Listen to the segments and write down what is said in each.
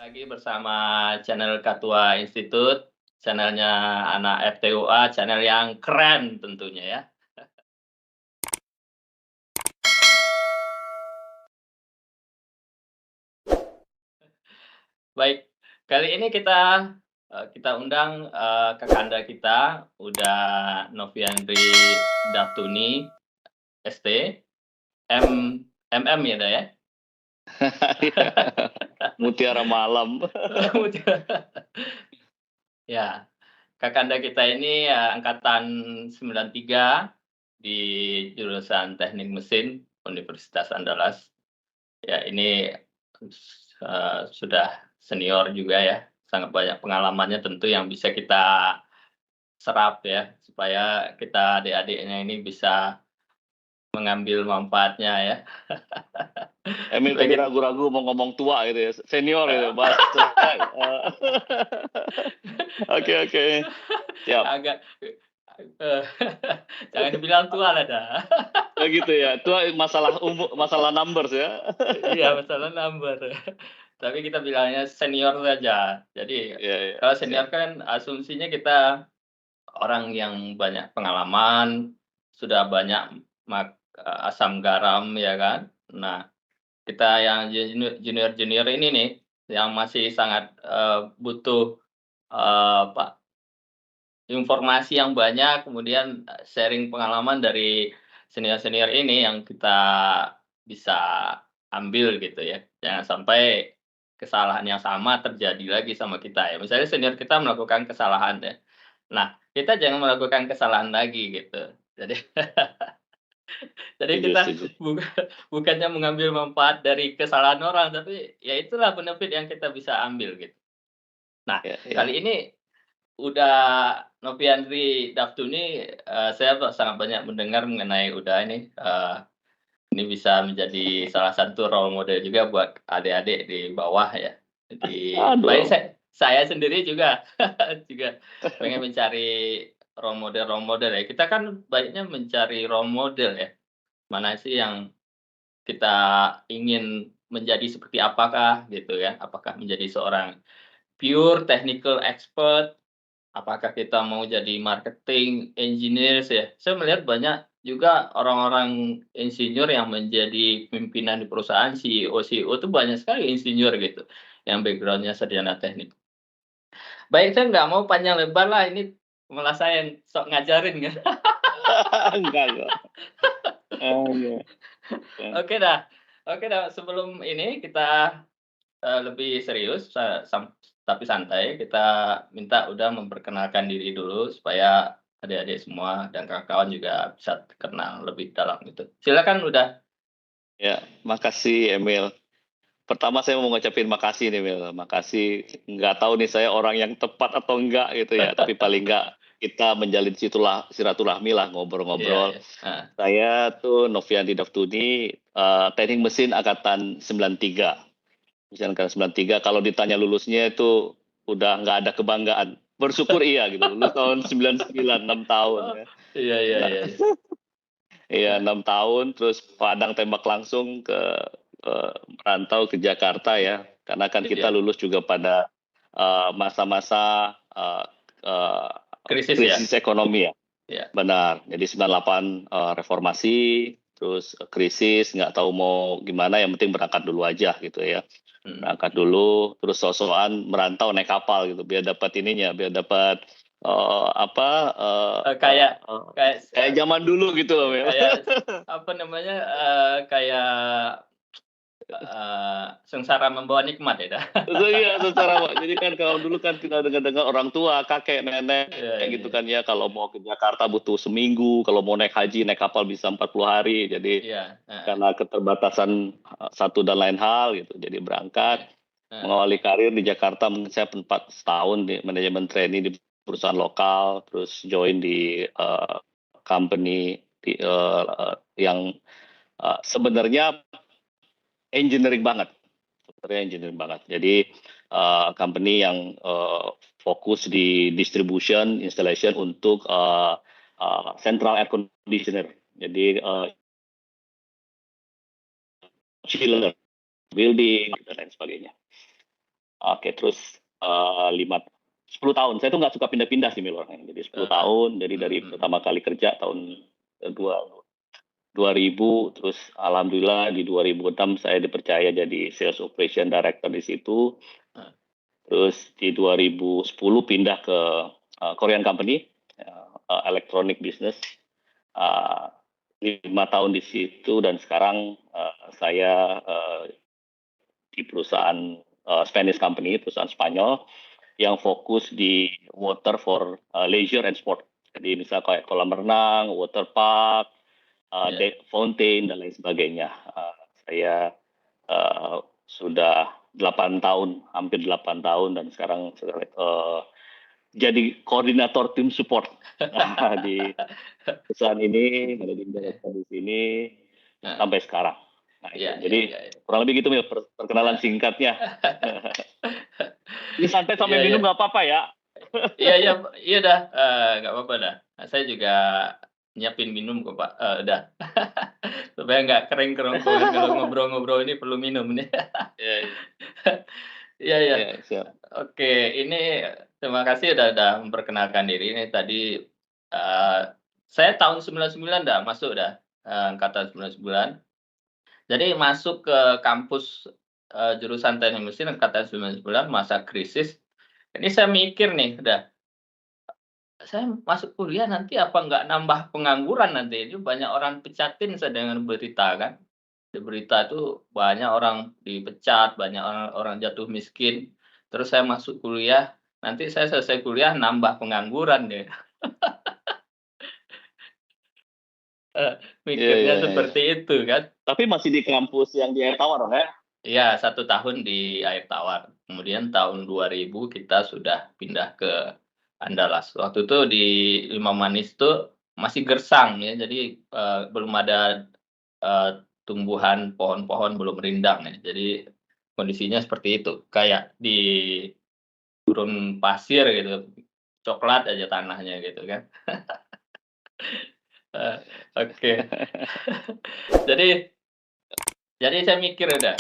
Lagi bersama channel Katua Institut, channelnya anak FTUA, channel yang keren tentunya ya. Baik, kali ini kita undang, kakanda kita, udah Noviandri Daftuni, ST, MM ya, Dak, ya? Iya, Mutiara Malam. Ya, kakanda kita ini, angkatan 93 di jurusan Teknik Mesin Universitas Andalas. Ya ini, sudah senior juga ya, sangat banyak pengalamannya tentu yang bisa kita serap ya, supaya kita adik-adiknya ini bisa mengambil manfaatnya ya. Emil tadi ragu-ragu mau ngomong tua gitu ya, senior gitu, bahasanya. Oke, siap. Agak, jangan dibilang tua lah dah. Oh gitu ya, tua masalah numbers ya. Iya, masalah number. Tapi kita bilangnya senior saja. Jadi, Iya, kalau siap. senior kan asumsinya kita orang yang banyak pengalaman, sudah banyak asam garam ya kan. Nah, kita yang junior-junior ini nih, yang masih sangat, butuh, apa, informasi yang banyak, kemudian, sharing pengalaman dari senior-senior ini yang kita bisa ambil gitu ya. Jangan sampai kesalahan yang sama terjadi lagi sama kita ya. Misalnya senior kita melakukan kesalahan ya. Nah, kita jangan melakukan kesalahan lagi gitu. Jadi jadi Setuju, kita setuju. bukannya mengambil manfaat dari kesalahan orang, tapi ya itulah benefit yang kita bisa ambil gitu. Nah, Ya, ya. kali ini udah Noviandri Daftuni, saya sangat banyak mendengar mengenai udah ini bisa menjadi salah satu role model juga buat adik-adik di bawah ya. Jadi paling Aduh. saya sendiri juga juga pengen mencari role model ya. Kita kan baiknya mencari role model ya. Mana sih yang kita ingin menjadi seperti apakah gitu ya. Apakah menjadi seorang pure technical expert, apakah kita mau jadi marketing engineers ya. Saya melihat banyak juga orang-orang insinyur yang menjadi pimpinan di perusahaan, CEO-CEO itu banyak sekali insinyur gitu, yang background-nya sarjana teknik. Baik, saya nggak mau panjang lebar lah, ini malah saya yang sok ngajarin kan. Enggak. Enggak. Oke dah oke dah, sebelum ini kita, lebih serius, tapi santai, kita minta udah memperkenalkan diri dulu supaya adik-adik semua dan kawan-kawan juga bisa kenal lebih dalam gitu. Silakan udah. Ya, makasih Emil. Pertama saya mau ngucapin makasih nih, Mil. Makasih, nggak tahu nih saya orang yang tepat atau enggak gitu ya, tapi paling enggak kita menjalin silaturahmi lah, Iya ngobrol-ngobrol. iya, heeh. Saya tuh Noviandi Daftuni, teknik mesin angkatan 93. Mesin angkatan 93, kalau ditanya lulusnya itu udah nggak ada kebanggaan. Bersyukur iya gitu, lulus tahun 99, 6 tahun Oh, ya. iya iya Nah, iya iya. iya, Heeh, 6 tahun, terus padang tembak langsung merantau ke Jakarta ya, karena kan kita iya. lulus juga pada, masa-masa, eee, Krisis ya? krisis ekonomi ya, Iya benar. Jadi 98, reformasi, terus krisis, nggak tahu mau gimana, yang penting berangkat dulu aja gitu ya. mhm. Berangkat dulu, terus sok-sokan merantau naik kapal gitu, biar dapat ininya, biar dapat, apa, Kayak kayak kayak zaman dulu gitu loh, Mel. kayak apa namanya, kayak, sengsara membawa nikmat ya dah. Itu iya, secara Pak. Jadi kan kalau dulu kan kita dengar-dengar orang tua, kakek, nenek Iya gitu iya kan ya, kalau mau ke Jakarta butuh seminggu, kalau mau naik haji, naik kapal bisa 40 hari. Jadi iya, heeh, karena keterbatasan, satu dan lain hal gitu, jadi berangkat, iya, heeh, mengawali karir di Jakarta mungkin saya 4 setahun di manajemen trainee di perusahaan lokal, terus join di, company di, yang, sebenarnya engineering banget. Sebenarnya engineering banget. Jadi, company yang, fokus di distribution, installation untuk, central air conditioner. Jadi, chiller, building, dan lain sebagainya. Oke, terus 10 tahun. Saya tuh nggak suka pindah-pindah sih Mil orangnya. Jadi 10 Heeh. tahun, jadi dari pertama kali kerja tahun dua 2000, terus alhamdulillah di 2006 saya dipercaya jadi Sales Operation Director di situ. Heeh. Terus di 2010 pindah ke Korean company, electronic business. 5 tahun di situ dan sekarang saya di perusahaan Spanish company, perusahaan Spanyol yang fokus di water for leisure and sport. Jadi misal kayak kolam renang, water park, fountain dan lain sebagainya. Saya sudah 8 tahun, hampir 8 tahun dan sekarang jadi koordinator tim support di perusahaan ini, managing director di sini sampai sekarang. Nah, itu. Iya, iya, Jadi iya, iya. kurang lebih gitu Mil, perkenalan singkatnya. Ini santai Iya, sambil iya. minum nggak apa-apa ya? Iya, iya, iya dah, nggak apa-apa dah. Saya juga nyiapin minum kok, Pak, dah. Supaya nggak kering kerongkongan kalau ngobrol-ngobrol ini perlu minum nih. Iya, iya. Iya, iya. Iya, siap. Oke, ini terima kasih udah memperkenalkan diri. Ini tadi, saya tahun 99 dah masuk dah, angkatan 99. Jadi masuk ke kampus, jurusan Teknik Mesin angkatan 99 masa krisis. Ini saya mikir nih udah, saya masuk kuliah nanti apa nggak nambah pengangguran nanti? Ini banyak orang pecatin saya dengar berita kan. Di berita itu banyak orang dipecat, banyak orang orang jatuh miskin. Terus saya masuk kuliah, nanti saya selesai kuliah nambah pengangguran deh. Iya, Mikirnya iya, iya, iya. seperti itu kan. Tapi masih di kampus yang di Air Tawar ya? Iya, 1 tahun di Air Tawar. Kemudian tahun 2000 kita sudah pindah ke Andalas. Waktu itu di Limau Manis itu masih gersang ya, jadi, belum ada, tumbuhan pohon-pohon belum rindang ya. Jadi kondisinya seperti itu, kayak di gurun pasir gitu, coklat aja tanahnya gitu kan. Eee, oke. Jadi saya mikir udah,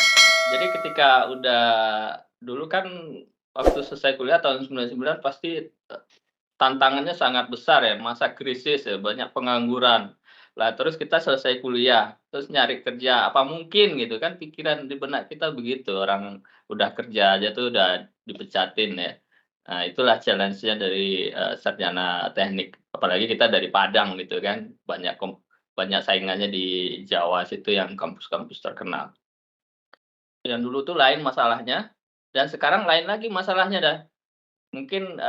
jadi ketika udah dulu kan waktu selesai kuliah tahun 99 pasti, tantangannya sangat besar ya, masa krisis ya, banyak pengangguran. Lah terus kita selesai kuliah, terus nyari kerja, apa mungkin gitu kan pikiran di benak kita begitu, orang udah kerja aja tuh udah dipecatin ya. Nah itulah challenge-nya dari, sarjana teknik, apalagi kita dari Padang gitu kan, banyak saingannya di Jawa situ yang kampus-kampus terkenal. Yang dulu tuh lain masalahnya, dan sekarang lain lagi masalahnya dah. Mungkin,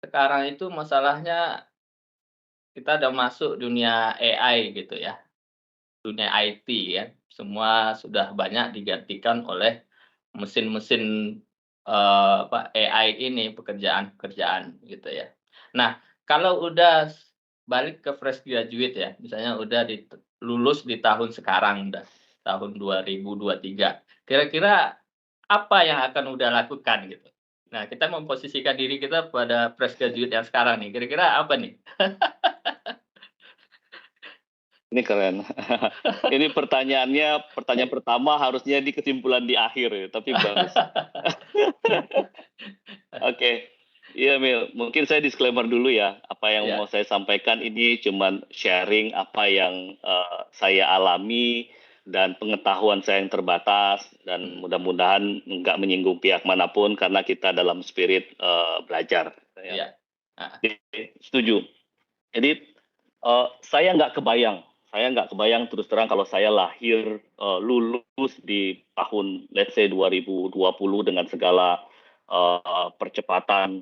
sekarang itu masalahnya kita udah masuk dunia AI gitu ya, dunia IT ya. Semua sudah banyak digantikan oleh mesin-mesin, AI ini, pekerjaan-pekerjaan gitu ya. Nah, kalau udah balik ke fresh graduate ya, misalnya udah lulus di tahun sekarang udah, tahun 2023. Kira-kira apa yang akan udah lakukan gitu? Nah, kita memposisikan diri kita pada fresh graduate yang sekarang nih, kira-kira apa nih? Ini keren. Ini pertanyaan pertama harusnya di kesimpulan di akhir ya, tapi bagus. Oke. Iya, Mil. Mungkin saya disclaimer dulu ya. Apa yang mau Ya, saya sampaikan ini cuman sharing apa yang saya alami dan pengetahuan saya yang terbatas dan mhm, mudah-mudahan nggak menyinggung pihak manapun karena kita dalam spirit belajar. Ya. iya, heeh, Setuju. Jadi saya nggak kebayang terus terang kalau saya lahir lulus di tahun let's say 2020 dengan segala percepatan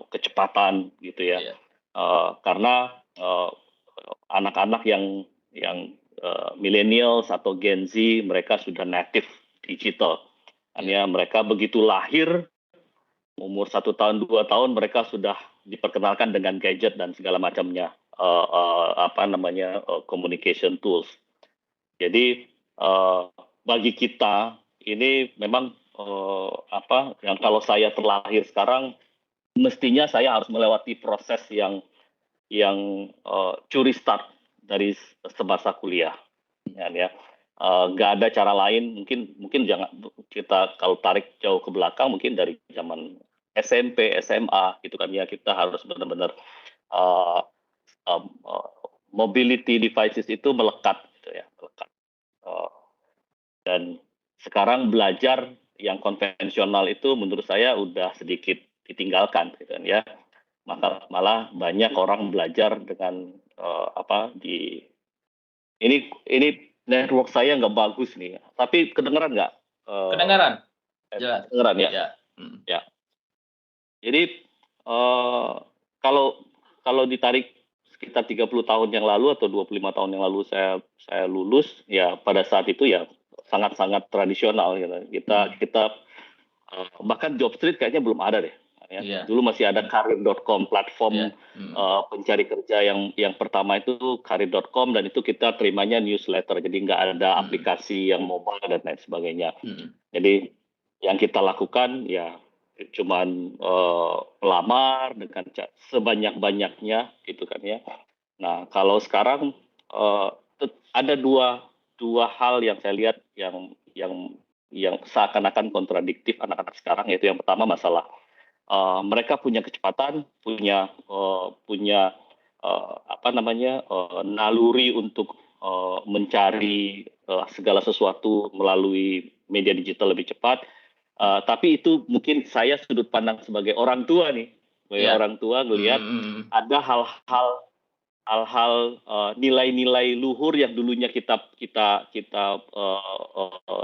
kecepatan gitu ya. iya, Karena anak-anak yang millennials atau Gen Z mereka sudah native digital. iya, Artinya mereka begitu lahir umur 1 tahun 2 tahun mereka sudah diperkenalkan dengan gadget dan segala macamnya apa namanya communication tools. Jadi bagi kita ini memang apa yang kalau saya terlahir sekarang mestinya saya harus melewati proses yang curi start dari semasa kuliah ya. nggak ada cara lain, mungkin jangan kita kalau tarik jauh ke belakang, mungkin dari zaman SMP, SMA gitu kan ya, kita harus benar-benar uh, mobility devices itu melekat gitu ya, melekat. Uh, dan sekarang belajar yang konvensional itu menurut saya udah sedikit ditinggalkan gitu kan ya. Maka malah banyak orang belajar dengan ini network saya nggak bagus nih, tapi kedengeran nggak? Kedengaran, jelas. Kedengeran ya? Ya. Ya. Jadi kalau kalau ditarik sekitar 30 tahun yang lalu atau 25 tahun yang lalu saya lulus, ya pada saat itu ya sangat-sangat tradisional gitu. Kita bahkan Jobstreet kayaknya belum ada deh. Ya. Dulu masih ada Karir.com, platform pencari kerja yang pertama itu Karir.com, dan itu kita terimanya newsletter, jadi nggak ada aplikasi yang mobile dan lain sebagainya. Jadi yang kita lakukan ya cuman melamar dengan sebanyak-banyaknya gitu kan ya. Nah kalau sekarang ada dua hal yang saya lihat yang seakan-akan kontradiktif anak-anak sekarang, yaitu yang pertama masalah mereka punya kecepatan, punya naluri untuk mencari segala sesuatu melalui media digital lebih cepat. Tapi itu mungkin saya sudut pandang sebagai orang tua nih, orang tua ngelihat ada hal-hal nilai-nilai luhur yang dulunya kita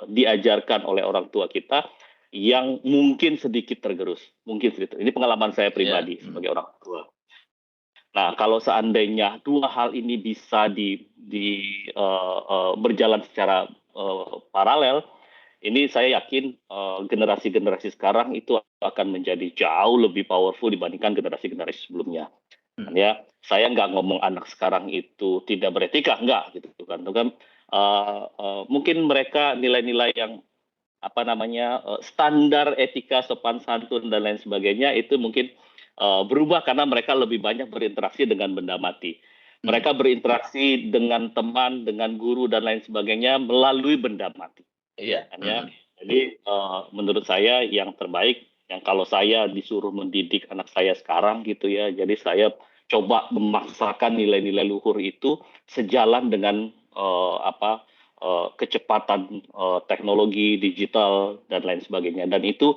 diajarkan oleh orang tua kita, yang mungkin sedikit tergerus, mungkin sedikit. Ini pengalaman saya pribadi sebagai orang tua. Nah, kalau seandainya dua hal ini bisa berjalan secara paralel, ini saya yakin generasi-generasi sekarang itu akan menjadi jauh lebih powerful dibandingkan generasi-generasi sebelumnya. Ya, saya nggak ngomong anak sekarang itu tidak beretika, enggak gitu kan. Mungkin mereka nilai-nilai yang standar etika, sopan santun dan lain sebagainya itu mungkin berubah karena mereka lebih banyak berinteraksi dengan benda mati. Mereka berinteraksi dengan teman, dengan guru dan lain sebagainya melalui benda mati. Iya. Ya. Jadi menurut saya yang terbaik, yang kalau saya disuruh mendidik anak saya sekarang gitu ya, jadi saya coba memaksakan nilai-nilai luhur itu sejalan dengan kecepatan teknologi digital dan lain sebagainya, dan itu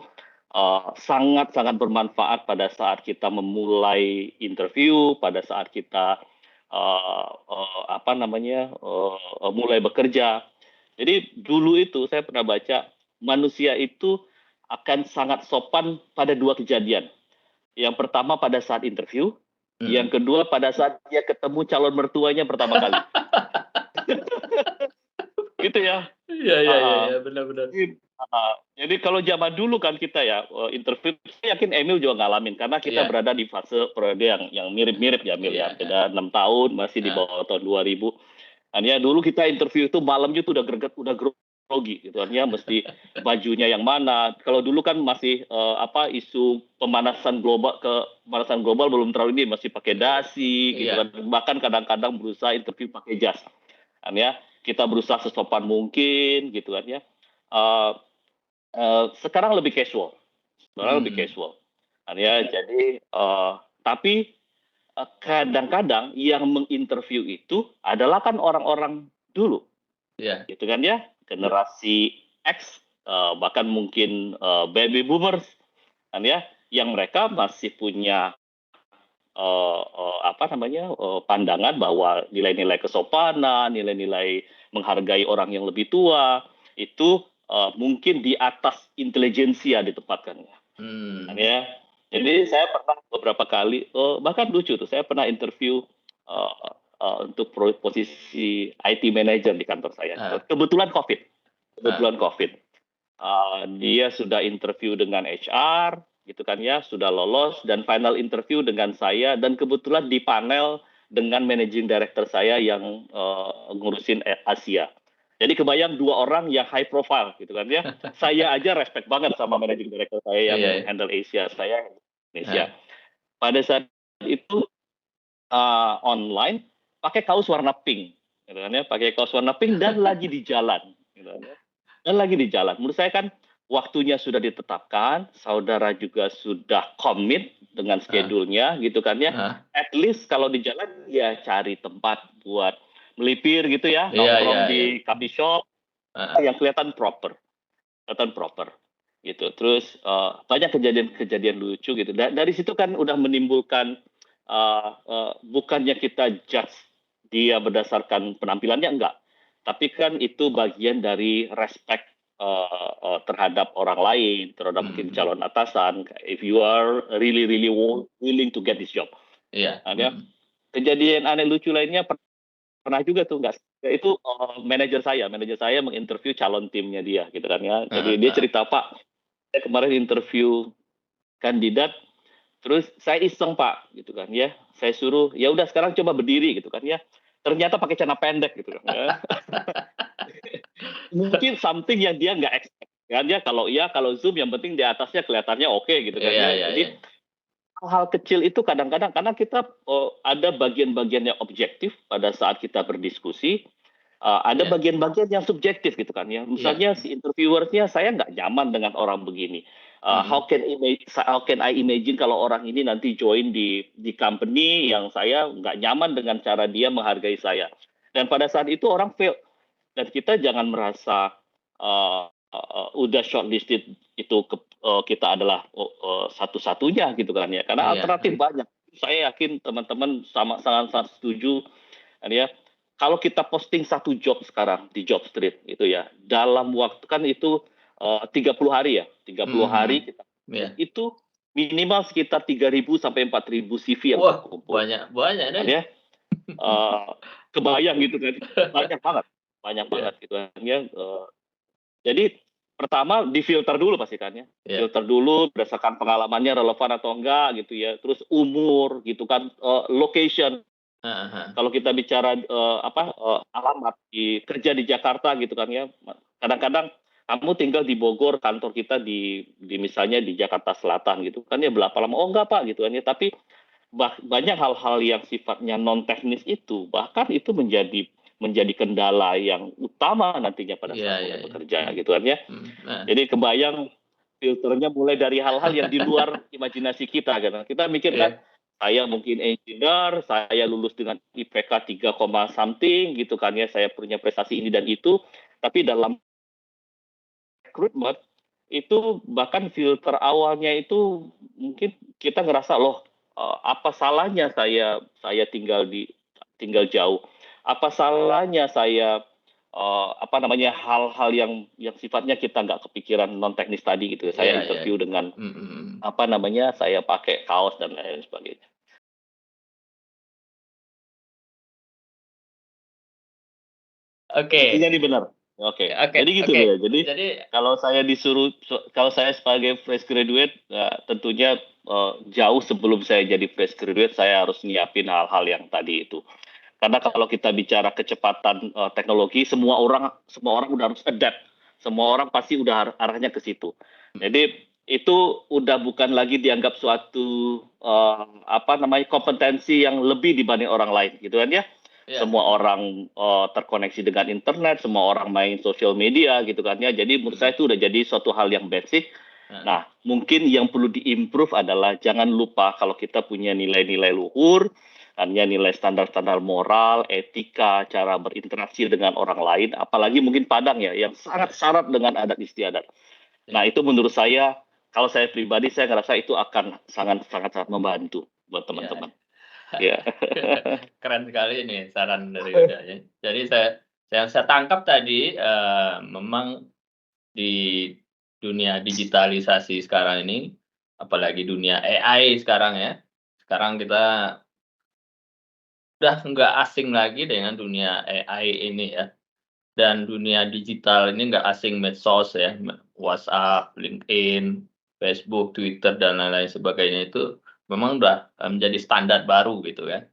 sangat-sangat bermanfaat pada saat kita memulai interview, pada saat kita mulai bekerja. Jadi dulu itu saya pernah baca manusia itu akan sangat sopan pada dua kejadian. Yang pertama pada saat interview, yang kedua pada saat dia ketemu calon mertuanya pertama kali. Gitu ya. Iya, benar-benar. Jadi kalau zaman dulu kan kita ya interview, saya yakin Emil juga ngalamin karena kita berada di fase periode yang mirip-mirip ya, Emil ya. Beda 6 tahun, masih di bawah tahun 2000. Dan ya dulu kita interview itu malamnya tuh udah grogi gitu kan ya, mesti bajunya yang mana. Kalau dulu kan masih isu pemanasan global belum terlalu ini, masih pakai dasi gitu kan. Bahkan kadang-kadang berusaha interview pakai jas. Kan ya, kita berusaha sesopan mungkin gitu kan ya. Sekarang lebih casual. Kan ya, jadi tapi kadang-kadang yang menginterview itu adalah kan orang-orang dulu, gitu kan ya, generasi X, bahkan mungkin baby boomers, kan ya, yang mereka masih punya pandangan bahwa nilai-nilai kesopanan, nilai-nilai menghargai orang yang lebih tua itu mungkin di atas intelijensia ditempatkannya, kan ya. Jadi saya pernah beberapa kali, bahkan lucu tuh, saya pernah interview untuk posisi IT manager di kantor saya. Kebetulan COVID. Dia sudah interview dengan HR, gitu kan ya, sudah lolos, dan final interview dengan saya, dan kebetulan di panel dengan managing director saya yang ngurusin Asia. Jadi kebayang dua orang yang high profile gitu kan ya. Saya aja respect banget sama managing director saya yang handle Asia, saya Indonesia. Pada saat itu online pakai kaos warna pink, gitu kan ya, pakai kaos warna pink dan lagi di jalan, gitu kan ya. Dan lagi di jalan. Menurut saya kan waktunya sudah ditetapkan, saudara juga sudah komit dengan Heeh, schedule-nya gitu kan ya. heeh, At least kalau di jalan ya cari tempat buat melipir gitu ya, iya iya nongkrong iya, di coffee shop heeh, yang kelihatan proper gitu. Terus banyak kejadian-kejadian lucu gitu. Dari situ kan udah menimbulkan bukannya kita judge dia berdasarkan penampilannya enggak, tapi kan itu bagian dari respect terhadap orang lain, terhadap mhm mungkin mhm, calon atasan. If you are really really willing to get this job, iya, ada mhm, kejadian aneh lucu lainnya pernah juga tuh nggak itu manajer saya menginterview calon timnya dia gitu kan ya. heeh Jadi dia heeh, cerita, Pak, saya kemarin interview kandidat, terus saya iseng Pak, gitu kan ya. Saya suruh, ya udah sekarang coba berdiri gitu kan ya. Ternyata pakai celana pendek gitu kan ya. Mungkin something yang dia nggak expect. Kan ya kalau Zoom yang penting di atasnya kelihatannya oke gitu kan iya ya. iya iya, Jadi hal kecil itu kadang-kadang karena kita ada bagian-bagian yang objektif pada saat kita berdiskusi, ada iya bagian-bagian yang subjektif gitu kan ya. iya, Misalnya si interviewersnya saya nggak nyaman dengan orang begini. mhm, How can I imagine kalau orang ini nanti join di company yang saya nggak nyaman dengan cara dia menghargai saya. Dan pada saat itu orang fail dan kita jangan merasa udah shortlisted itu kita adalah satu-satunya gitu kan ya karena iya, alternatif banyak. Saya yakin teman-teman sama sangat sangat setuju kan ya. Kalau kita posting satu job sekarang di job street itu ya dalam waktu kan itu 30 hari ya 30 mhm hari mhm, kita iya. itu minimal sekitar 3.000 sampai 4.000 CV yang Wah, terkumpul banyak banyak kan nih. ya. Eh, kebayang gitu kan banyak banget banyak banget Iya gitu kan ya. Jadi pertama difilter dulu pasti kan ya. iya, Filter dulu berdasarkan pengalamannya relevan atau enggak gitu ya. Terus umur gitu kan, location. heeh heeh, Kalau kita bicara alamat kerja di Jakarta gitu kan ya. Kadang-kadang kamu tinggal di Bogor, kantor kita di misalnya di Jakarta Selatan gitu kan ya berapa lama? Oh enggak Pak gitu kan ya. Tapi banyak hal-hal yang sifatnya non teknis itu bahkan itu menjadi menjadi kendala yang utama nantinya pada iya saat iya mulai iya, bekerja mhm gitu kan ya. mhm, heeh. Jadi kebayang filternya mulai dari hal-hal yang di luar imajinasi kita kan. Kita mikir kan Iya, saya mungkin engineer, saya lulus dengan IPK 3, something gitu kan ya, saya punya prestasi ini dan itu, tapi dalam rekrutmen itu bahkan filter awalnya itu mungkin kita ngerasa loh apa salahnya saya tinggal jauh, apa salahnya saya apa namanya hal-hal yang sifatnya kita nggak kepikiran non teknis tadi gitu ya. Saya iya iya interview iya, dengan mhm mhm. apa namanya saya pakai kaos dan lain sebagainya. Oke Intinya nih benar. Oke, oke jadi gitu oke. loh ya. Jadi Jadi kalau saya sebagai fresh graduate, tentunya jauh sebelum saya jadi fresh graduate, saya harus nyiapin hal-hal yang tadi itu. Karena kalau kita bicara kecepatan teknologi, semua orang udah harus adapt. Semua orang pasti udah arahnya ke situ. Jadi itu udah bukan lagi dianggap suatu apa namanya kompetensi yang lebih dibanding orang lain, gitu kan ya. iya, Semua orang terkoneksi dengan internet, semua orang main sosial media, gitu kan ya. Jadi menurut mhm, saya itu udah jadi suatu hal yang basic. heeh, Nah, mungkin yang perlu diimprove adalah jangan lupa kalau kita punya nilai-nilai luhur, hanya nilai standar-standar moral, etika, cara berinteraksi dengan orang lain, apalagi mungkin Padang ya, yang sangat syarat dengan adat istiadat. Nah, iya itu menurut saya, kalau saya pribadi, saya ngerasa itu akan sangat-sangat membantu buat iya. teman-teman. Ya. Keren sekali ini saran dari Uda ya. Jadi yang saya tangkap tadi, memang di dunia digitalisasi sekarang ini, apalagi dunia AI sekarang ya, sekarang kita udah nggak asing lagi dengan dunia AI ini ya, dan dunia digital ini nggak asing medsos ya, WhatsApp, LinkedIn, Facebook, Twitter, dan lain-lain sebagainya itu memang udah, menjadi standar baru gitu kan.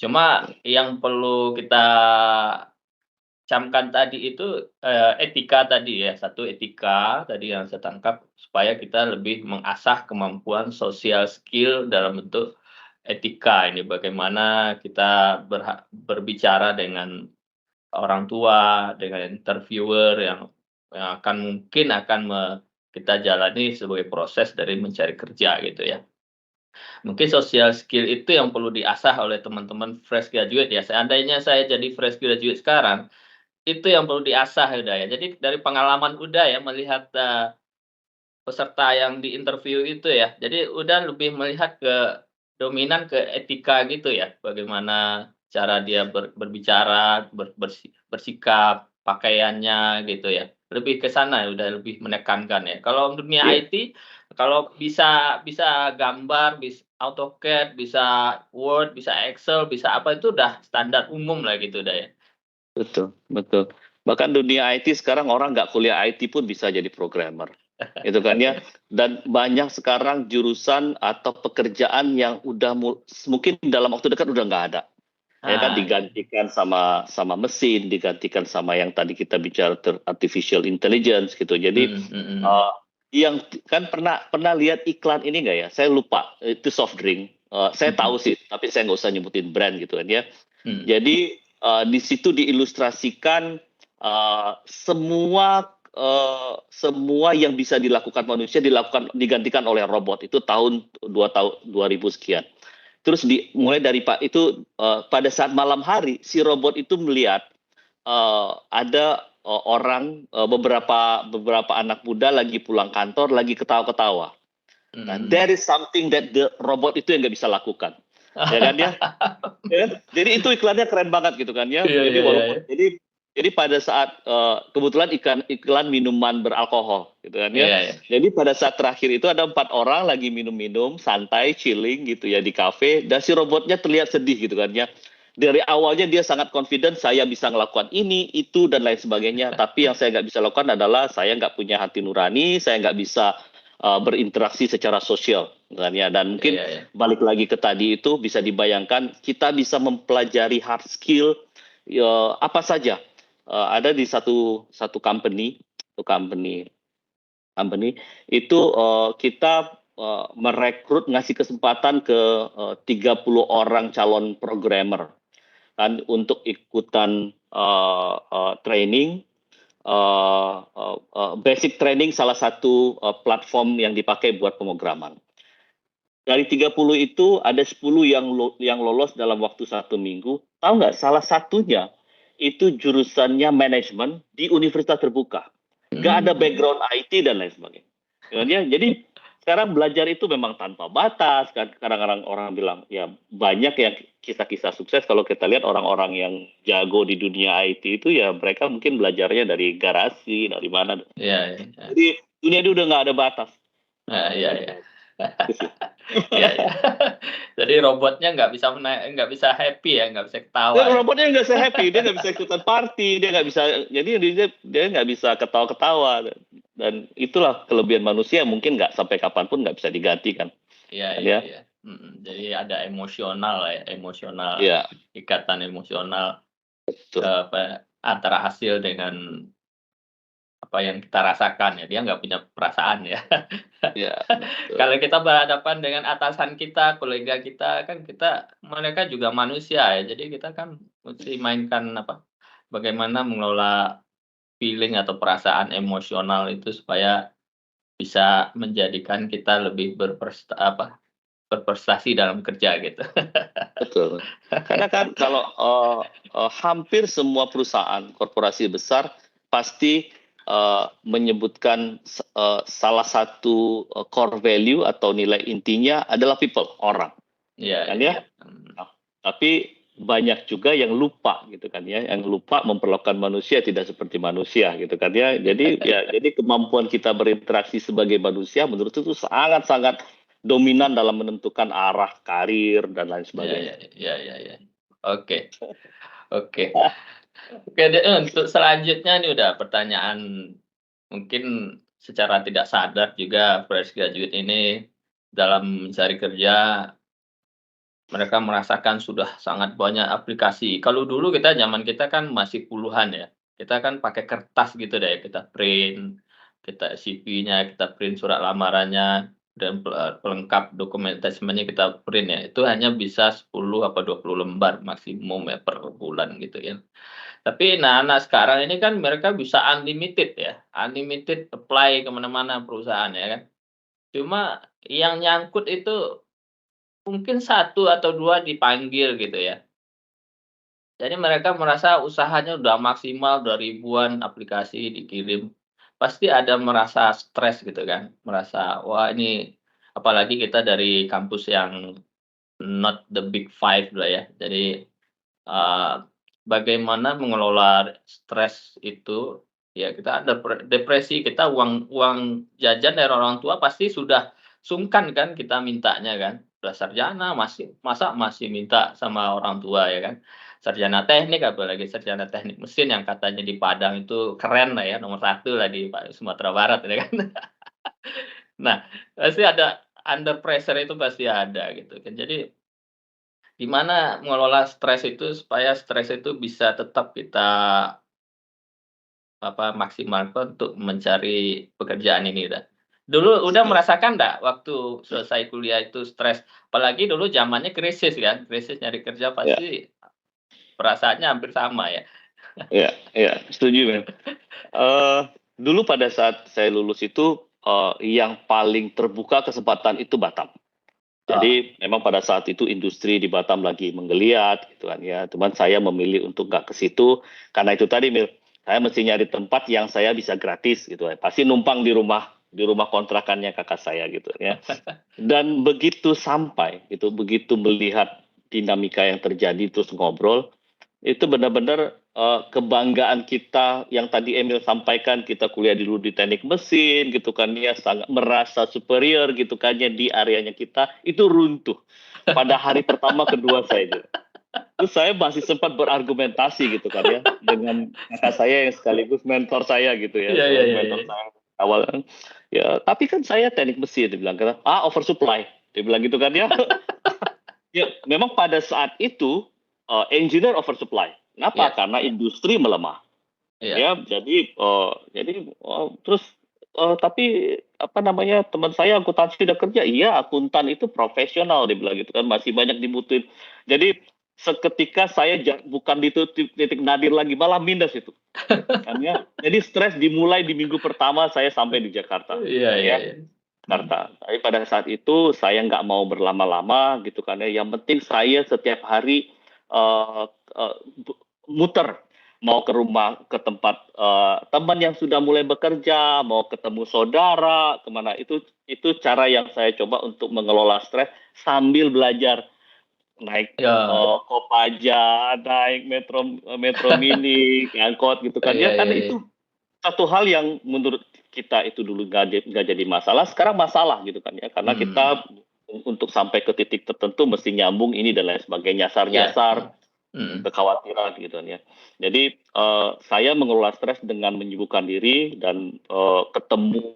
Cuma yang perlu kita camkan tadi itu, etika tadi ya, satu etika tadi yang saya tangkap, supaya kita lebih mengasah kemampuan sosial skill dalam bentuk etika ini, bagaimana kita berbicara dengan orang tua, dengan interviewer yang mungkin akan kita jalani sebagai proses dari mencari kerja gitu ya. Mungkin social skill itu yang perlu diasah oleh teman-teman fresh graduate ya. Seandainya saya jadi fresh graduate sekarang, itu yang perlu diasah udah ya. Jadi dari pengalaman udah ya melihat, peserta yang di interview itu ya. Jadi udah lebih melihat dominan ke etika gitu ya. Bagaimana cara dia berbicara, bersikap, pakaiannya gitu ya. Lebih ke sana ya, udah lebih menekankan ya. Kalau dunia Iya, IT, kalau bisa bisa gambar, AutoCAD, bisa Word, bisa Excel, bisa apa itu udah standar umum lah gitu udah ya. betul, betul. Bahkan dunia IT sekarang orang nggak kuliah IT pun bisa jadi programmer, itu kan ya. Dan banyak sekarang jurusan atau pekerjaan yang udah mungkin dalam waktu dekat udah nggak ada. Ya kan Ah, iya. digantikan sama sama mesin, digantikan sama yang tadi kita bicara artificial intelligence gitu. Jadi Mhm. uh, yang kan pernah pernah lihat iklan ini nggak ya? Saya lupa itu soft drink. Saya tahu Mhm. sih, tapi saya nggak usah nyebutin brand gitu kan ya. Mhm. Jadi di situ diilustrasikan semua yang bisa dilakukan manusia digantikan oleh robot itu tahun 2000 sekian. Terus mulai dari Pak itu pada saat malam hari si robot itu melihat ada beberapa anak muda lagi pulang kantor lagi ketawa-ketawa. Nah, Mhm. that is something that the robot itu yang nggak bisa lakukan, ya kan ya? Ya kan? Jadi itu iklannya keren banget gitu kan ya. Iya Jadi iya iya walaupun iya. jadi pada saat kebetulan iklan minuman beralkohol gitu kan ya. Iya iya. Jadi pada saat terakhir itu ada 4 orang lagi minum-minum santai chilling gitu ya di kafe dan si robotnya terlihat sedih gitu kan ya. Dari awalnya dia sangat confident saya bisa melakukan ini itu dan lain sebagainya. Tapi yang saya nggak bisa lakukan adalah saya nggak punya hati nurani, saya nggak bisa berinteraksi secara sosial kan ya. Dan mungkin Iya iya. balik lagi ke tadi itu bisa dibayangkan kita bisa mempelajari hard skill ya, apa saja. Ada di satu satu company company itu kita merekrut ngasih kesempatan ke 30 orang calon programmer kan untuk ikutan training basic training salah satu platform yang dipakai buat pemrograman. Dari 30 itu ada 10 yang lolos dalam waktu 1 minggu. Tahu nggak? Salah satunya itu jurusannya manajemen di universitas terbuka. Nggak ada Mmm. background IT dan lain sebagainya. Ya, jadi sekarang belajar itu memang tanpa batas. Kadang-kadang orang bilang ya banyak yang kisah-kisah sukses kalau kita lihat orang-orang yang jago di dunia IT itu ya mereka mungkin belajarnya dari garasi, dari mana. Iya iya iya. Jadi dunia itu udah nggak ada batas. Heeh, iya Nggak ada iya. batas. Itu sih. Iya iya. Jadi robotnya nggak bisa happy ya, nggak bisa ketawa ya? Robotnya nggak bisa happy, dia nggak bisa ikutan party, dia nggak bisa, jadi dia nggak bisa ketawa-ketawa dan itulah kelebihan manusia mungkin nggak sampai kapanpun nggak bisa digantikan, Iya kan iya ya? iya. Jadi ada emosional lah ya, Iya, ikatan emosional, betul. apa, antara hasil dengan apa yang kita rasakan ya, dia nggak punya perasaan ya. Iya, betul. Kalau kita berhadapan dengan atasan kita, kolega kita, kan mereka juga manusia ya, jadi kita kan mesti mainkan apa, bagaimana mengelola feeling atau perasaan emosional itu supaya bisa menjadikan kita lebih berprestasi dalam kerja gitu. Betul. Karena kan kalau hampir semua perusahaan korporasi besar pasti menyebutkan salah satu core value atau nilai intinya adalah people, orang, Iya kan iya ya? iya. Nah, tapi banyak juga yang lupa gitu kan ya, yang lupa memperlakukan manusia tidak seperti manusia gitu kan ya. Jadi kemampuan kita berinteraksi sebagai manusia menurut itu sangat-sangat dominan dalam menentukan arah karir dan lain Iya iya sebagainya. iya iya iya. Oke oke. Oke deh, untuk selanjutnya nih udah pertanyaan mungkin secara tidak sadar juga fresh graduate ini dalam mencari kerja, mereka merasakan sudah sangat banyak aplikasi. Kalau dulu zaman kita kan masih puluhan ya, kita kan pakai kertas gitu deh, kita print, kita CV-nya, kita print surat lamarannya. dan pelengkap dokumentasinya kita print ya, itu hanya bisa 10 apa 20 lembar maksimum ya per bulan gitu ya. Tapi anak-anak sekarang ini kan mereka bisa unlimited ya, unlimited apply ke mana-mana perusahaan ya kan. Cuma yang nyangkut itu mungkin satu atau 2 dipanggil gitu ya. Jadi mereka merasa usahanya udah maksimal, udah ribuan aplikasi dikirim. Pasti ada merasa stres gitu kan, merasa, wah ini apalagi kita dari kampus yang not the big five lah ya. Jadi, bagaimana mengelola stres itu, ya kita ada depresi, kita uang uang jajan dari orang tua pasti sudah sungkan kan kita mintanya kan. Udah sarjana masa masih minta sama orang tua ya kan. Sarjana teknik, apalagi sarjana teknik mesin yang katanya di Padang itu keren lah ya, nomor satu lah di Sumatera Barat ya kan. Nah, pasti ada under pressure itu pasti ada gitu kan. Jadi gimana mengelola stres itu supaya stres itu bisa tetap kita, maksimalkan untuk mencari pekerjaan ini udah. Dulu udah merasakan nggak waktu selesai kuliah itu stres? Apalagi dulu zamannya krisis kan, krisis nyari kerja Ya, pasti perasaannya hampir sama ya? ya, ya, setuju, Bang. Dulu pada saat saya lulus itu, yang paling terbuka kesempatan itu Batam. Oh, Jadi memang pada saat itu industri di Batam lagi menggeliat gitu kan ya. Cuman saya memilih untuk nggak ke situ karena itu tadi Mil, saya mesti nyari tempat yang saya bisa gratis gitu ya. Pasti numpang di rumah kontrakannya kakak saya gitu ya. Dan begitu sampai gitu, begitu melihat dinamika yang terjadi terus ngobrol, itu benar-benar kebanggaan kita yang tadi Emil sampaikan, kita kuliah dulu di teknik mesin gitu kan ya, sangat merasa superior gitu kan ya di areanya kita, itu runtuh pada hari pertama kedua saya itu. Terus saya masih sempat berargumentasi gitu kan ya dengan kakak saya yang sekaligus mentor saya gitu ya, iya iya iya iya. mentor saya awal ya, tapi kan saya teknik mesin, dia bilang kan, oversupply, dia bilang gitu kan ya. Ya, memang pada saat itu engineer oversupply. Kenapa? Iya Karena industri melemah. iya. Ya, terus tapi apa namanya teman saya akuntansi udah kerja, iya akuntan itu profesional dia bilang gitu kan masih banyak dibutuhin. Jadi seketika saya bukan di titik nadir lagi malah minus itu. Kan ya. Jadi stres dimulai di minggu pertama saya sampai di Jakarta. Iya iya Ya, iya. Mhm. Jakarta. Tapi pada saat itu saya nggak mau berlama-lama gitu kan ya. Yang penting saya setiap hari uh, uh, muter mau ke rumah ke tempat teman yang sudah mulai bekerja, mau ketemu saudara, kemana itu cara yang saya coba untuk mengelola stres sambil belajar naik Ya. Kopaja, naik metro mini, angkot gitu kan Iya ya kan iya iya. itu satu hal yang menurut kita itu dulu nggak jadi masalah, sekarang masalah gitu kan ya, karena Mhm. kita untuk sampai ke titik tertentu mesti nyambung ini dan lain sebagainya, Iya, nyasar-nyasar, mhm. kekhawatiran gitu kan ya. Jadi saya mengelola stres dengan menyibukkan diri dan ketemu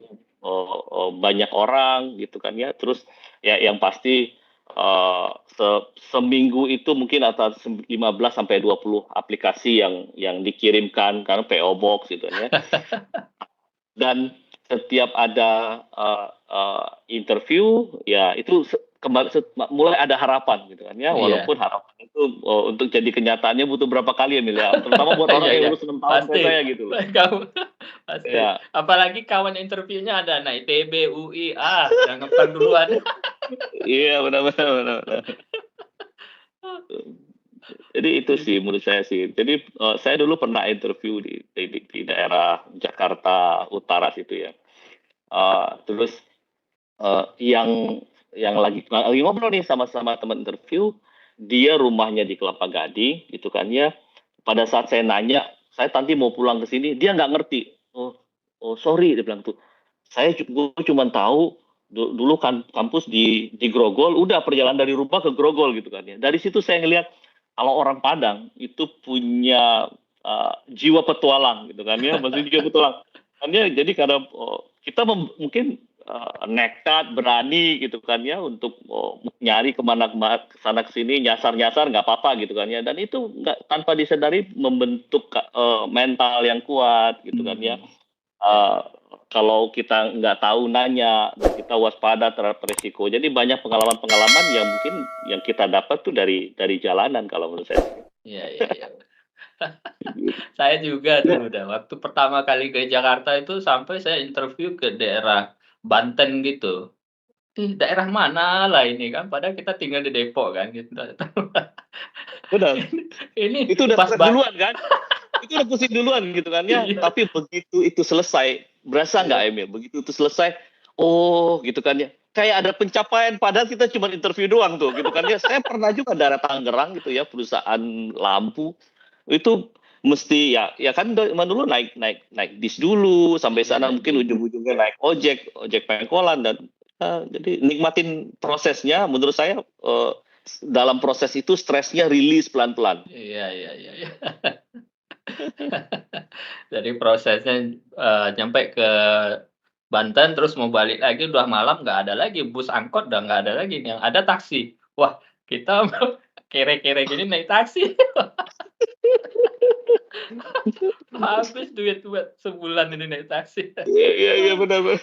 banyak orang gitu kan ya. Terus ya yang pasti seminggu itu mungkin antara 15 sampai 20 aplikasi yang dikirimkan karena PO Box gitu kan ya. Dan setiap ada interview ya itu mulai ada harapan gitu kan ya, Iya. walaupun harapan itu untuk jadi kenyataannya butuh berapa kali ya Mil ya, terutama buat Iya orang yang iya. lulus 6 tahun kayak saya Pasti. gitu loh. Kamu pasti. Ya, Apalagi kawan interviewnya ada anak ITB, UI, yang ngeper duluan. iya, benar benar benar benar. Jadi itu sih menurut saya sih. Jadi saya dulu pernah interview di daerah Jakarta Utara situ ya. Terus yang lagi ngobrol nih sama teman interview, dia rumahnya di Kelapa Gading gitu kan ya. Pada saat saya nanya, saya nanti mau pulang ke sini, dia nggak ngerti. Oh, sorry dia bilang tuh. Gue cuma tahu dulu kan kampus di Grogol, udah perjalanan dari rumah ke Grogol gitu kan ya. Dari situ saya ngelihat kalau orang Padang itu punya jiwa petualang gitu kan ya, maksudnya jiwa petualang. Kan ya, jadi karena kita mungkin nekat, berani gitu kan ya untuk nyari kemana sana ke sini, nyasar-nyasar nggak apa-apa gitu kan ya. Dan itu nggak tanpa disadari membentuk mental yang kuat gitu kan ya. Mhm. Iya. Uh, kalau kita nggak tahu nanya, dan kita waspada terhadap resiko. Jadi banyak pengalaman-pengalaman yang mungkin yang kita dapat tuh dari jalanan kalau menurut saya. Iya iya iya. Saya juga Ya, dulu dah, waktu pertama kali ke Jakarta itu sampai saya interview ke daerah Banten gitu. Ih, daerah mana lah ini kan, padahal kita tinggal di Depok kan gitu. benar. Ini Itu udah pas stres ba duluan kan? Itu udah pusing duluan gitu kan ya. iya Tapi begitu itu selesai, berasa nggak iya Emil? Begitu itu selesai, oh gitu kan ya. Kayak ada pencapaian padahal kita cuma interview doang tuh gitu kan ya. Saya pernah juga daerah Tangerang gitu ya, perusahaan lampu. Itu mesti ya kan zaman dulu naik naik naik bis dulu sampai iya sana mungkin iya. ujung-ujungnya naik ojek pengkolan dan jadi nikmatin prosesnya menurut saya dalam proses itu stresnya rilis pelan-pelan. Iya iya iya iya. Jadi prosesnya, nyampe ke Banten terus mau balik lagi udah malam nggak ada lagi bus angkot udah nggak ada lagi, yang ada taksi. Wah, kita kere-kere gini naik taksi, habis duit buat sebulan ini naik taksi. Iya iya iya, benar benar.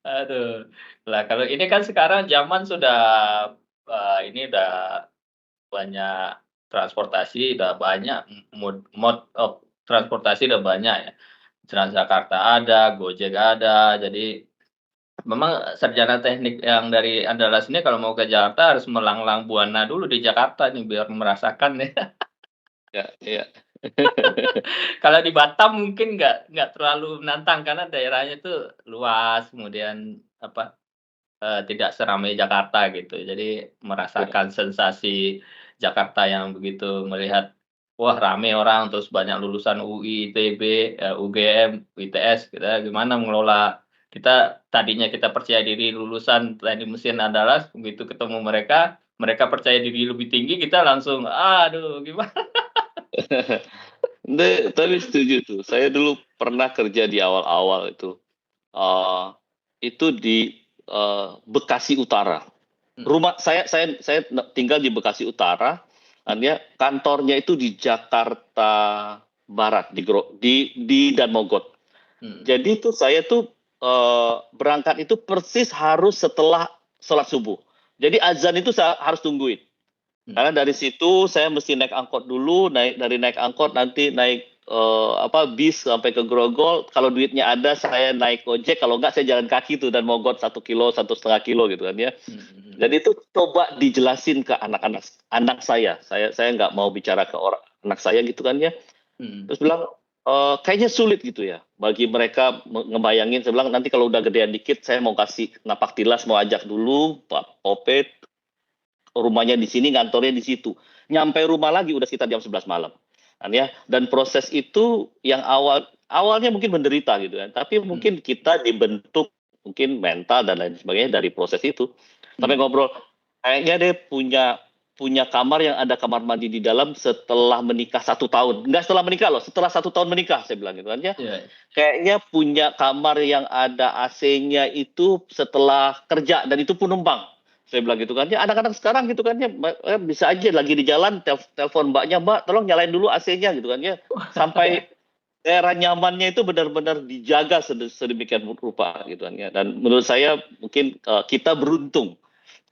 Aduh. Lah kalau ini kan sekarang zaman sudah, ini udah banyak transportasi, udah banyak mode of transportasi udah banyak ya. Transjakarta ada, Gojek ada, jadi memang sarjana teknik yang dari Andalas ini kalau mau ke Jakarta harus melanglang buana dulu di Jakarta nih biar merasakan nih. Iya iya. Kalau di Batam mungkin nggak terlalu menantang karena daerahnya itu luas, kemudian apa, tidak seramai Jakarta gitu. Jadi Iya. merasakan sensasi Jakarta yang begitu melihat, wah rame orang, terus banyak lulusan UI, ITB, UGM, ITS, kita gimana mengelola kita tadinya kita percaya diri lulusan teknik mesin Andalas, begitu ketemu mereka, mereka percaya diri lebih tinggi, kita langsung, aduh gimana. Tapi setuju tuh. Saya dulu pernah kerja di awal-awal itu. eh itu di Bekasi Utara. Mhm Rumah saya tinggal di Bekasi Utara. Dan ya kantornya itu di Jakarta Barat di Dan Mogot. mhm Jadi tuh saya tuh berangkat itu persis harus setelah sholat subuh. Jadi azan itu saya harus tungguin. mhm. Karena dari situ saya mesti naik angkot dulu, dari naik angkot nanti naik bis sampai ke Grogol. Kalau duitnya ada saya naik ojek, kalau enggak saya jalan kaki tuh dan mogot 1 kilo, 1,5 kilo gitu kan ya. Mhm mhm. Jadi itu coba dijelasin ke anak-anak anak saya. Saya nggak mau bicara ke orang anak saya gitu kan ya. Mhm. Terus bilang kayaknya sulit gitu ya bagi mereka ngebayangin. Saya bilang nanti kalau udah gedean dikit saya mau kasih napak tilas, mau ajak dulu Pak Opet, rumahnya di sini, kantornya di situ. Nyampe rumah lagi udah sekitar jam 11 malam. Kan ya. Dan proses itu yang awalnya mungkin menderita gitu kan. Tapi Mhm mungkin kita dibentuk mungkin mental dan lain sebagainya dari proses itu. Sampai mhm. ngobrol, kayaknya dia punya punya kamar yang ada kamar mandi di dalam setelah menikah 1 tahun. Enggak setelah menikah loh, setelah 1 tahun menikah saya bilang gitu kan ya. Iya. Kayaknya punya kamar yang ada AC-nya itu setelah kerja dan itu pun numpang. Saya bilang gitu kan, ya anak-anak sekarang gitu kan ya bisa aja lagi di jalan telepon mbaknya, mbak tolong nyalain dulu AC-nya gitu kan ya. Sampai daerah nyamannya itu benar-benar dijaga sedemikian rupa gitu kan ya. Dan menurut saya mungkin kita beruntung.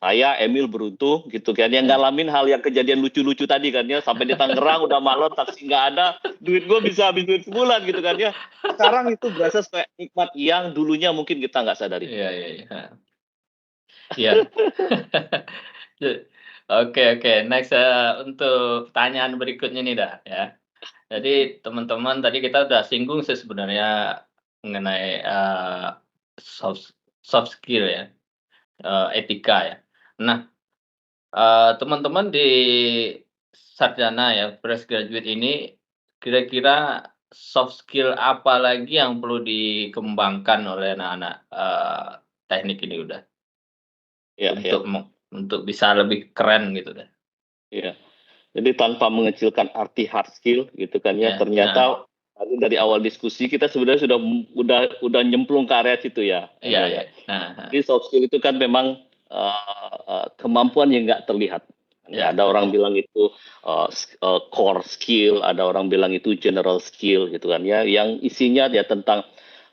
Saya Emil beruntung gitu kan yang Iya. ngalamin hal yang kejadian lucu-lucu tadi kan ya, sampai di Tangerang udah malam taksi nggak ada, duit gue bisa habis duit sebulan gitu kan ya. Sekarang itu berasa kayak nikmat yang dulunya mungkin kita nggak sadari. Iya iya iya. Iya. Oke oke, next, untuk pertanyaan berikutnya nih dah, ya. Jadi teman-teman tadi kita udah singgung sih sebenarnya mengenai, soft soft skill ya, etika ya. Nah, teman-teman di sarjana ya, fresh graduate ini, kira-kira soft skill apa lagi yang perlu dikembangkan oleh anak-anak, teknik ini udah, Ya, ya, untuk bisa lebih keren gitu deh? ya. Jadi tanpa mengecilkan arti hard skill gitu kan ya, Ya, heeh, ternyata tadi dari awal diskusi kita sebenarnya udah nyemplung ke area situ ya, iya Emil iya, ya. heeh heeh, Jadi soft skill itu kan memang kemampuan yang nggak terlihat. Ya, iya ada orang betul, bilang itu core skill, ada orang bilang itu general skill gitu kan ya, yang isinya ya tentang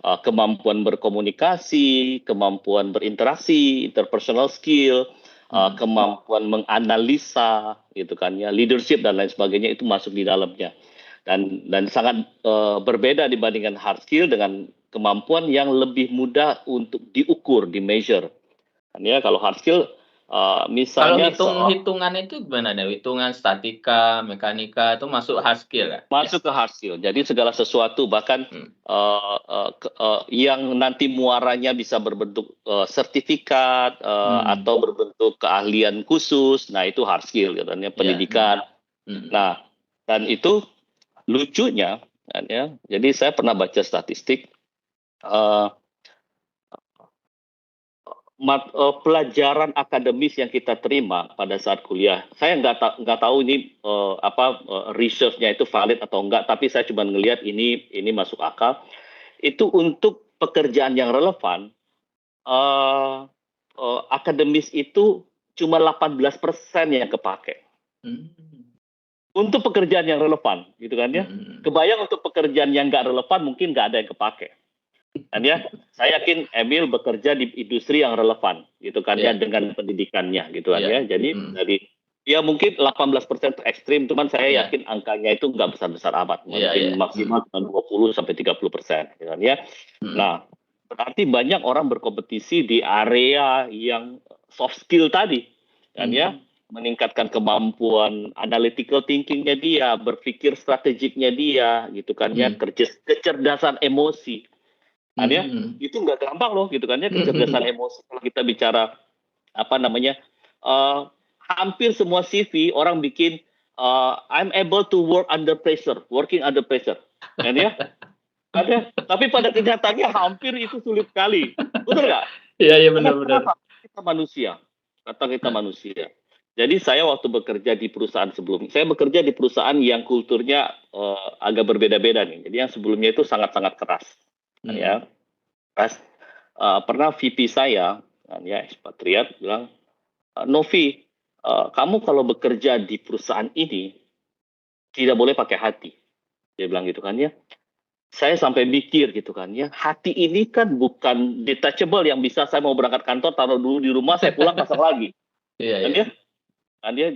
kemampuan berkomunikasi, kemampuan berinteraksi, interpersonal skill, kemampuan menganalisa, gitu kan ya, leadership dan lain sebagainya itu masuk di dalamnya. Dan sangat berbeda dibandingkan hard skill dengan kemampuan yang lebih mudah untuk diukur, di measure. Kan ya, kalau hard skill Kalau misalnya hitung-hitungan itu gimana nih? Hitungan statika, mekanika itu masuk hard skill ya? masuk ke hard skill. Jadi segala sesuatu bahkan yang nanti muaranya bisa berbentuk sertifikat atau berbentuk keahlian khusus. Nah, itu hard skill katanya, pendidikan. Nah, dan itu lucunya kan ya. Jadi saya pernah baca statistik pelajaran akademis yang kita terima pada saat kuliah. Saya nggak tahu ini research-nya itu valid atau enggak, tapi saya cuma ngelihat ini masuk akal. Itu untuk pekerjaan yang relevan, akademis itu cuma 18% yang kepake. Untuk pekerjaan yang relevan, gitu kan ya. Kebayang untuk pekerjaan yang nggak relevan mungkin nggak ada yang kepake. Dan ya, saya yakin Emil bekerja di industri yang relevan, gitu kan ya, dengan pendidikannya, gitu kan ya. Jadi dari ya mungkin 18% ekstrim, cuman saya yakin angkanya itu nggak besar-besar amat, mungkin maksimal 20-30%, gitu kan ya. Nah, berarti banyak orang berkompetisi di area yang soft skill tadi, kan ya, meningkatkan kemampuan analytical thinkingnya dia, berpikir strategiknya dia, gitu kan ya, kecerdasan emosi. Kan ya, itu nggak gampang loh, gitu kan ya, kecerdasan emosi. Kalau kita bicara hampir semua CV orang bikin I'm able to working under pressure, kan ya. Ada, tapi pada kenyataannya hampir itu sulit sekali, betul nggak? Iya benar-benar. Kata kita manusia. Jadi saya waktu bekerja di perusahaan sebelumnya, saya bekerja di perusahaan yang kulturnya agak berbeda-beda nih. Jadi yang sebelumnya itu sangat-sangat keras, kan ya. Pernah VP saya, ya ekspatriat, bilang, Novi, kamu kalau bekerja di perusahaan ini tidak boleh pakai hati. Dia bilang gitu kan ya. Saya sampai mikir gitu kan ya, hati ini kan bukan detachable yang bisa saya mau berangkat kantor taruh dulu di rumah, saya pulang pasang lagi. Kan dia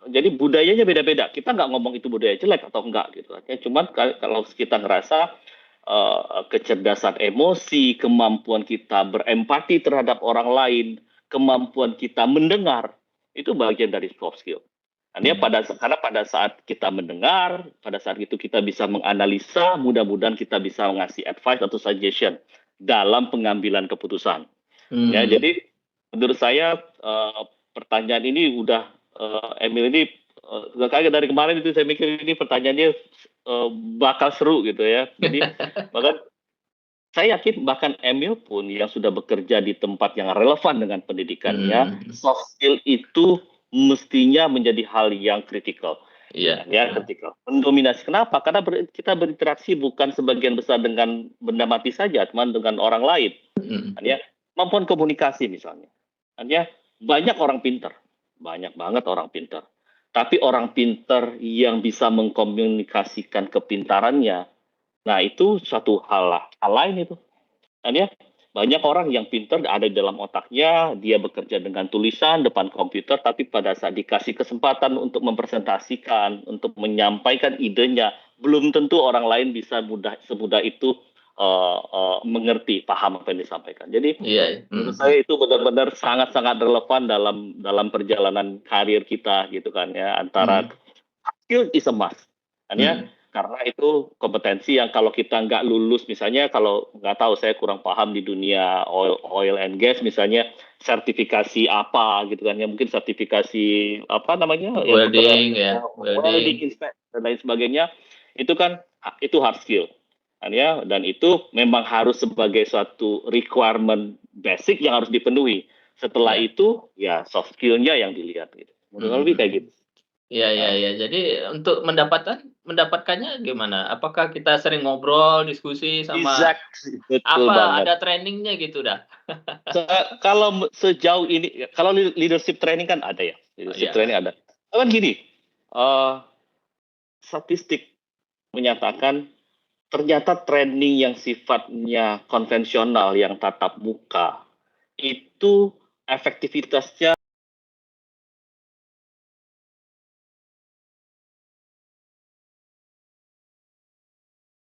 jadi budayanya beda-beda. Kita nggak ngomong itu budaya jelek atau enggak gitu kan. Cuman kalau kita ngerasa kecerdasan emosi, kemampuan kita berempati terhadap orang lain, kemampuan kita mendengar, itu bagian dari soft skill. Karena pada saat kita mendengar, pada saat itu kita bisa menganalisa, mudah-mudahan kita bisa mengasih advice atau suggestion dalam pengambilan keputusan. Ya, jadi menurut saya pertanyaan ini udah Emil ini kaget dari kemarin itu saya mikir ini pertanyaannya bakal seru gitu ya. Jadi bahkan saya yakin bahkan Emil pun yang sudah bekerja di tempat yang relevan dengan pendidikannya, soft skill itu mestinya menjadi hal yang kritikal. Ya, kritikal. Mendominasi. Kenapa? Karena kita berinteraksi bukan sebagian besar dengan benda mati saja, teman dengan orang lain. Ya, kemampuan komunikasi misalnya. Ya, banyak orang pintar, banyak banget orang pintar. Tapi orang pintar yang bisa mengkomunikasikan kepintarannya, nah itu suatu hal lain itu. Dan ya, banyak orang yang pintar ada di dalam otaknya, dia bekerja dengan tulisan depan komputer, tapi pada saat dikasih kesempatan untuk mempresentasikan, untuk menyampaikan idenya, belum tentu orang lain bisa semudah itu mengerti, paham apa yang disampaikan. Jadi menurut saya itu benar-benar sangat-sangat relevan dalam perjalanan karir kita gitu kan ya, antara skill is a must kan ya, karena itu kompetensi yang kalau kita nggak lulus, misalnya kalau nggak tahu, saya kurang paham di dunia oil and gas misalnya, sertifikasi apa gitu kan ya, mungkin sertifikasi apa namanya welding inspect dan lain sebagainya, itu hard skill kan ya, dan itu memang harus sebagai suatu requirement basic yang harus dipenuhi. Setelah itu ya soft skill-nya yang dilihat gitu. Menurut lebih kayak gitu. Iya. Jadi untuk mendapatkannya gimana? Apakah kita sering ngobrol, diskusi sama betul banget. Ada trainingnya gitu dah? Kalau sejauh ini, kalau leadership training kan ada ya, leadership training ada. Kan gini, statistik menyatakan ternyata training yang sifatnya konvensional, yang tatap muka, itu efektivitasnya